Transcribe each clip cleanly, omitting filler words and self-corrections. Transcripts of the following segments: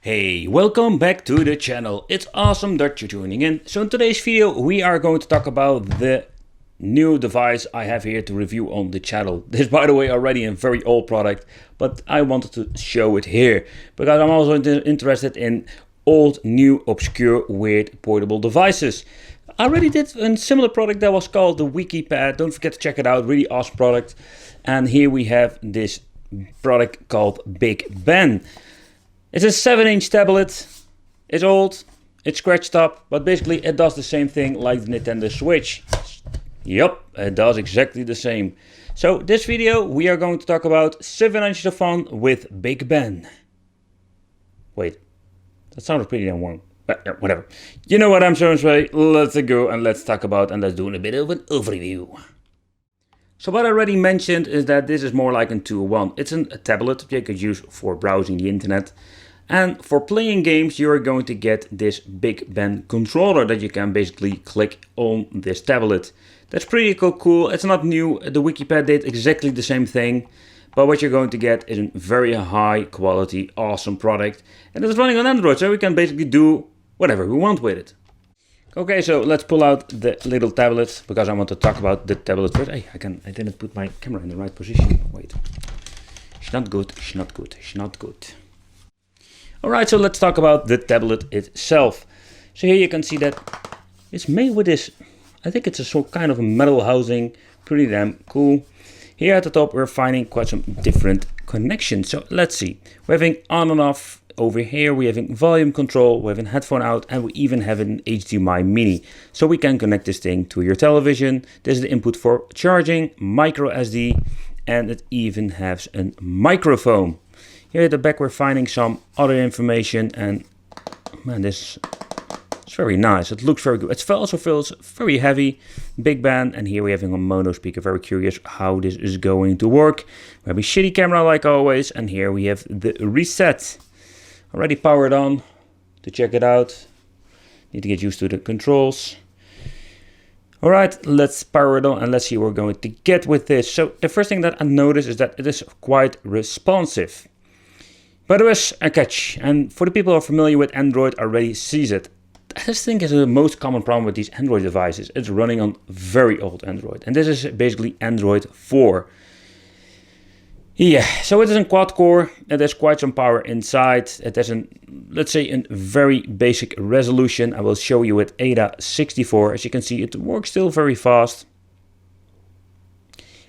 Hey, welcome back to the channel. It's awesome that you're tuning in. So in today's video we are going to talk about the new device I have here to review on the channel. This is, by the way, already a very old product, but I wanted to show it here because I'm also interested in old, new, obscure, weird portable devices. I already did a similar product that was called the WikiPad. Don't forget to check it out, really awesome product. And here we have this product called Big Ben. It's a 7-inch tablet. It's old, it's scratched up, but basically it does the same thing like the Nintendo Switch. Yup, it does exactly the same. So this video we are going to talk about 7 inches of fun with Big Ben. Wait, that sounded pretty damn warm. But whatever. You know what I'm trying to say. Let's go and let's talk about and let's do a bit of an overview. So what I already mentioned is that this is more like a 2-in-1. It's a tablet you could use for browsing the internet. And for playing games you are going to get this Big Ben controller that you can basically click on this tablet. That's pretty cool. It's not new. The WikiPad did exactly the same thing. But what you're going to get is a very high quality, awesome product. And it's running on Android, so we can basically do whatever we want with it. Okay, so let's pull out the little tablet because I want to talk about the tablet first. Hey, I didn't put my camera in the right position. Wait. It's not good, it's not good, it's not good. Alright, so let's talk about the tablet itself. So here you can see that it's made with this, I think it's a sort kind of a metal housing, pretty damn cool. Here at the top we're finding quite some different connections. So let's see, we're having on and off. Over here we're having volume control, we have a headphone out, and we even have an HDMI mini. So we can connect this thing to your television. This is the input for charging, micro SD, and it even has a microphone. Here at the back we're finding some other information, and man, this is very nice. It looks very good. It also feels very heavy, big band, and here we're having a mono speaker. Very curious how this is going to work. We have a shitty camera like always, and here we have the reset. Already powered on to check it out. Need to get used to the controls. Alright, let's power it on and let's see what we're going to get with this. So the first thing that I noticed is that it is quite responsive. But there is a catch, and for the people who are familiar with Android already sees it. This thing is the most common problem with these Android devices. It's running on very old Android, and this is basically Android 4. Yeah, so it is in quad core, it has quite some power inside. It has let's say a very basic resolution. I will show you with AIDA 64. As you can see, it works still very fast.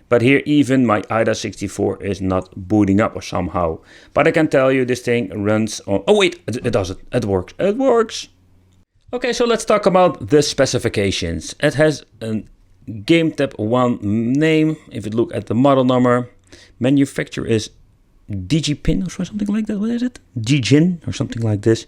But here even my AIDA 64 is not booting up or somehow. But I can tell you this thing runs on, oh wait, it does it, it works, it works. Okay, so let's talk about the specifications. It has a GameTap 1 name, if you look at the model number. Manufacturer is DigiPin or something like that. What is it? Digin or something like this.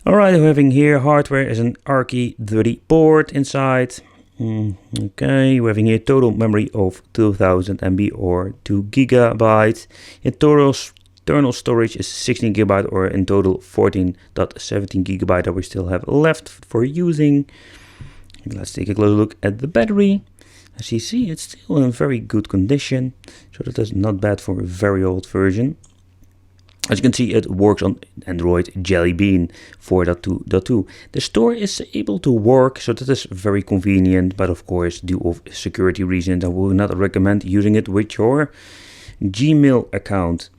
Alright, we're having here hardware is an RK30 board inside. Okay, we're having here total memory of 2000 MB or 2 GB. In total internal storage is 16 GB or in total 14.17 GB that we still have left for using. Let's take a closer look at the battery. As you see, it's still in very good condition, so that is not bad for a very old version. As you can see, it works on Android Jelly Bean 4.2.2. The store is able to work, so that is very convenient, but of course, due to security reasons, I will not recommend using it with your Gmail account.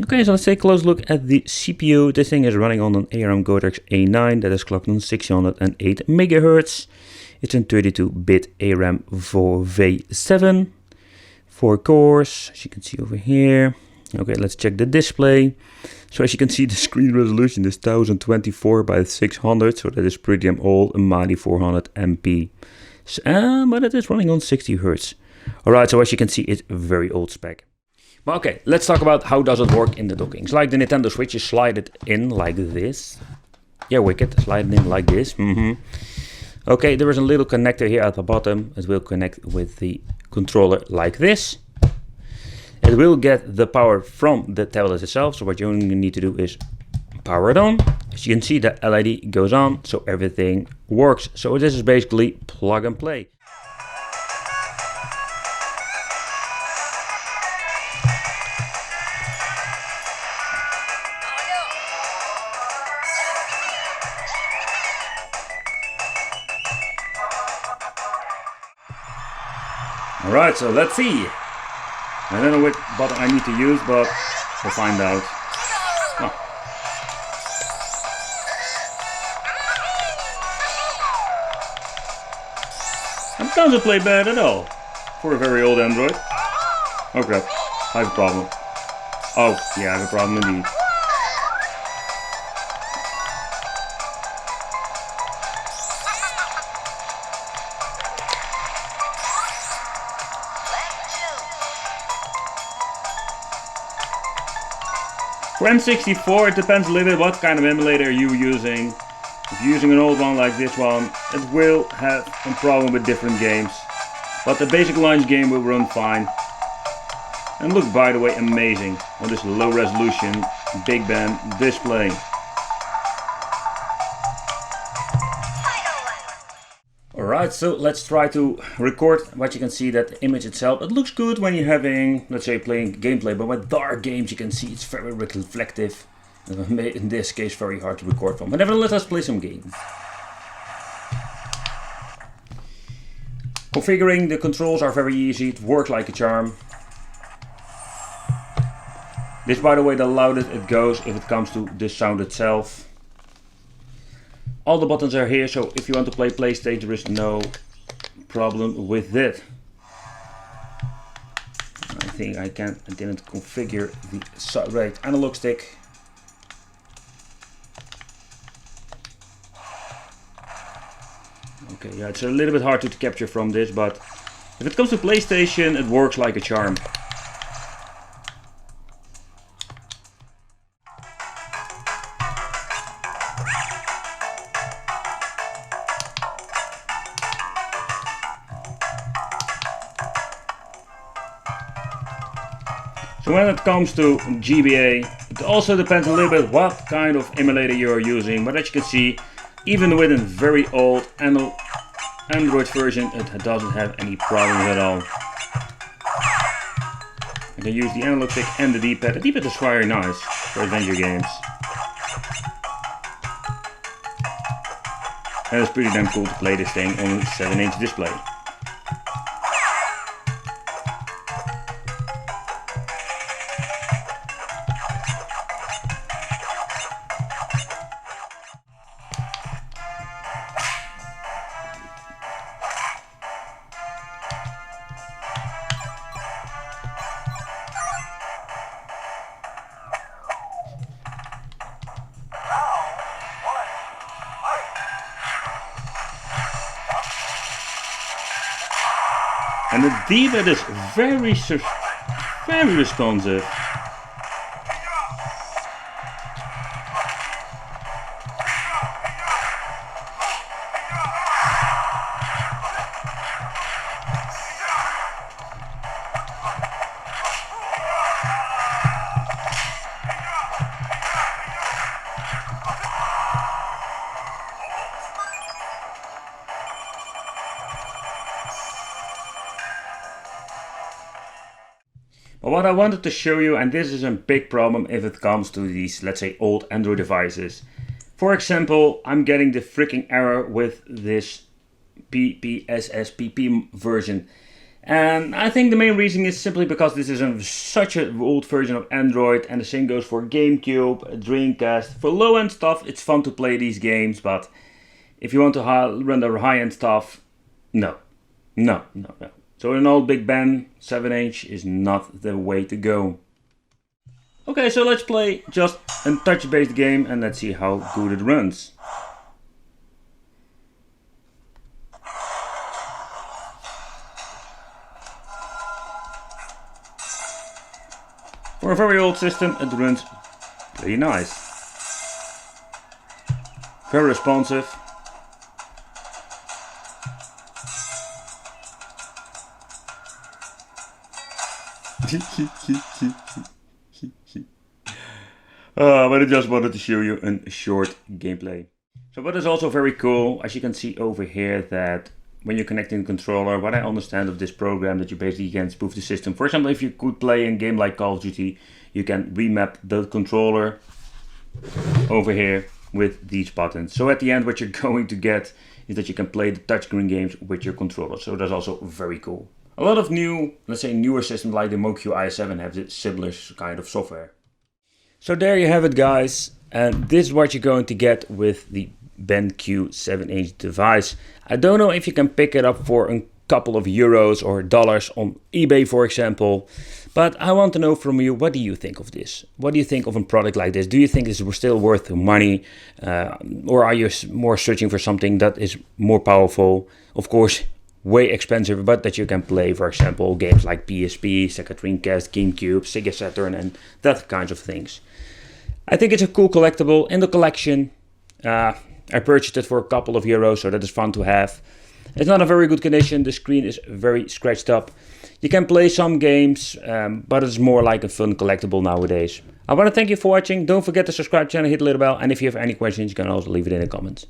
Okay, so let's take a close look at the CPU. This thing is running on an ARM Cortex A9 that is clocked on 608 MHz. It's a 32-bit ARM 4v7, 4 cores, as you can see over here. Okay, let's check the display. So as you can see, the screen resolution is 1024 by 600, so that is pretty damn old, a mighty 400 MP. But it is running on 60 Hz. Alright, so as you can see, it's a very old spec. But okay, let's talk about how does it work in the docking. It's like the Nintendo Switch, you slide it in like this. Yeah, wicked, slide it in like this. Okay, there is a little connector here at the bottom. It will connect with the controller like this. It will get the power from the tablet itself. So what you only need to do is power it on. As you can see, the LED goes on, so everything works. So this is basically plug and play. Alright, so let's see. I don't know which button I need to use, but we'll find out. Oh. That doesn't play bad at all for a very old Android. Oh crap, I have a problem. Oh, yeah, I have a problem indeed. For N64, it depends a little bit what kind of emulator you're using. If you're using an old one like this one, it will have a problem with different games. But the basic launch game will run fine. And look, by the way, amazing on this low resolution big band display. Alright, so let's try to record what you can see, that the image itself. It looks good when you're having, let's say, playing gameplay, but with dark games you can see it's very reflective. In this case, very hard to record from. But nevertheless, let's play some games. Configuring the controls are very easy, it works like a charm. This, by the way, the loudest it goes if it comes to the sound itself. All the buttons are here, so if you want to play PlayStation, there is no problem with that. I think I didn't configure the right analog stick. Okay, yeah, it's a little bit hard to capture from this, but if it comes to PlayStation, it works like a charm. So when it comes to GBA, it also depends a little bit what kind of emulator you are using, but as you can see, even with a very old Android version, it doesn't have any problems at all. I can use the analog stick and the D-pad. The D-pad is very nice for adventure games. And it's pretty damn cool to play this thing on a 7-inch display. And the D-pad is very responsive. But what I wanted to show you, and this is a big problem if it comes to these, let's say, old Android devices. For example, I'm getting the freaking error with this PPSSPP version. And I think the main reason is simply because this is such an old version of Android, and the same goes for GameCube, Dreamcast. For low-end stuff, it's fun to play these games, but if you want to run the high-end stuff, no. So an old Big Ben 7-inch is not the way to go. Okay, so let's play just a touch-based game and let's see how good it runs. For a very old system, it runs pretty nice. Very responsive. But I just wanted to show you a short gameplay. So what is also very cool, as you can see over here, that when you're connecting the controller, what I understand of this program, that you basically can spoof the system. For example, if you could play a game like Call of Duty, you can remap the controller over here with these buttons. So at the end, what you're going to get is that you can play the touchscreen games with your controller. So that's also very cool. A lot of new, let's say newer systems like the MoQ i7 have this similar kind of software. So there you have it, guys, and this is what you're going to get with the BenQ 7-inch device. I don't know if you can pick it up for a couple of euros or dollars on eBay, for example, but I want to know from you, what do you think of this? What do you think of a product like this? Do you think this is still worth the money, or are you more searching for something that is more powerful? Of course, way expensive, but that you can play, for example, games like PSP, Sega Dreamcast, GameCube, Sega Saturn, and that kinds of things. I think it's a cool collectible in the collection. I purchased it for a couple of euros, so that is fun to have. It's not a very good condition, the screen is very scratched up. You can play some games, but it's more like a fun collectible nowadays. I want to thank you for watching. Don't forget to subscribe to the channel, hit the little bell, and if you have any questions, you can also leave it in the comments.